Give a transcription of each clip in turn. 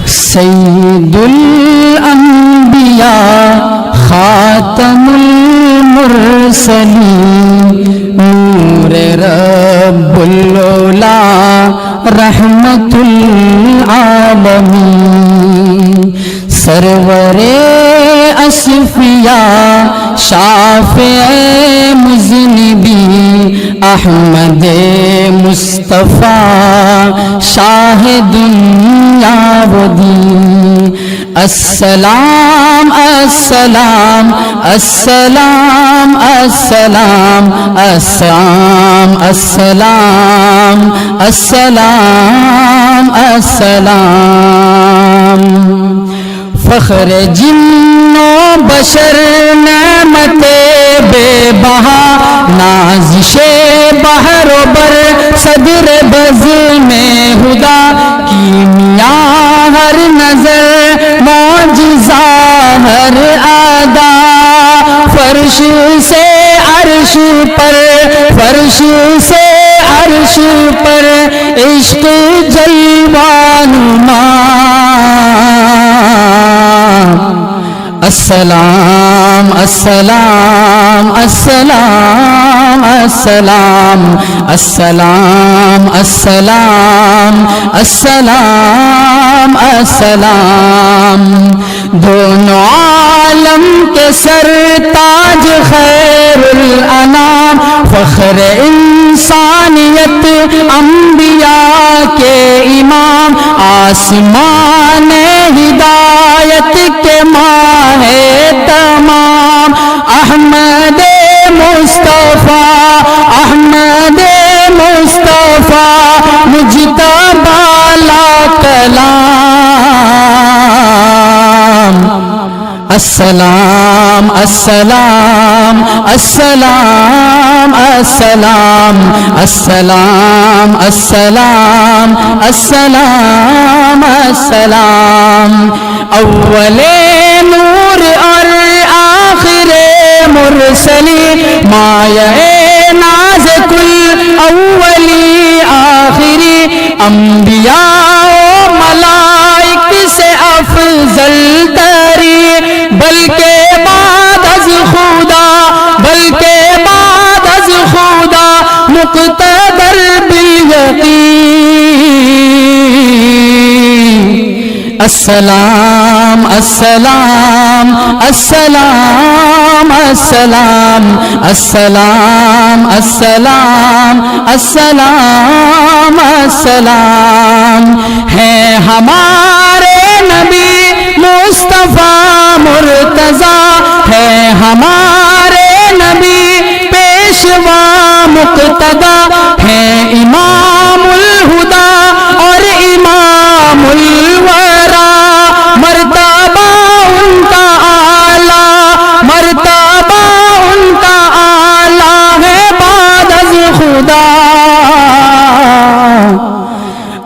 سید الانبیاء خاتم المرسلین نور رب العلا رحمت العالمین سرور اصفیاء شافع مذنبین احمد مصطفیٰ شاہ دنیا و دین السلام السلام السلام السلام السلام السلام السلام السلام فخر جن و بشر نعمت بے بہا نازش بحر و بر صدر بزم خدا کیمیا ہر نظر معجزہ ہر ادا فرش سے عرش پر فرش سے عرش پر عشق جلوہ نما السلام السلام السلام السلام السلام السلام السلام السلام دونوں عالم کے سر تاج خیر الانام فخر انسانیت انبیاء کے امام آسمان ہدایت کے ماہ تمام احمد مصطفیٰ احمد مصطفیٰ مجتبی لا کلام السلام السلام السلام السلام السلام السلام السلام السلام اول نور اور آخر مرسلی مایہ ناز کل اولی آخری انبیاء و ملائک سے افضل تری بلکہ بعد از خدا بلکہ بعد از خدا مقتدر بالیقین السلام السلام السلام السلام السلام السلام السلام السلام ہے ہمارے نبی مصطفیٰ مرتضیٰ ہے ہمارے نبی پیشوا مقتدی ہے امام الہدا اور امام الورا مرتبہ ان کا اعلیٰ مرتبہ ان کا اعلیٰ ہے بعد از خدا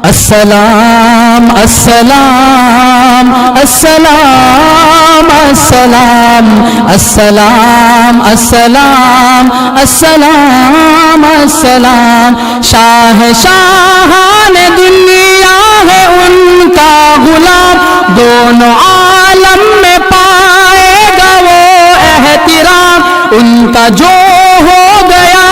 السلام السلام السلام السلام السلام السلام السلام السلام شاہ شاہان دنیا ہے ان کا غلام دونوں عالم میں پائے گا وہ احترام ان کا جو ہو گیا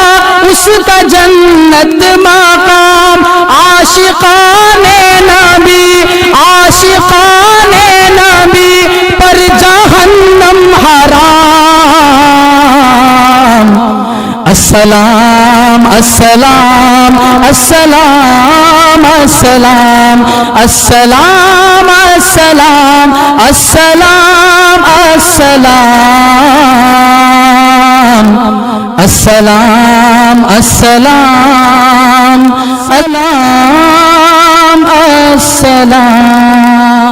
اس کا جنت مقام عاشقان نبی عاشقان نبی پر جہنم حرام السلام السلام السلام السلام السلام السلام السلام السلام السلام السلام السلام السلام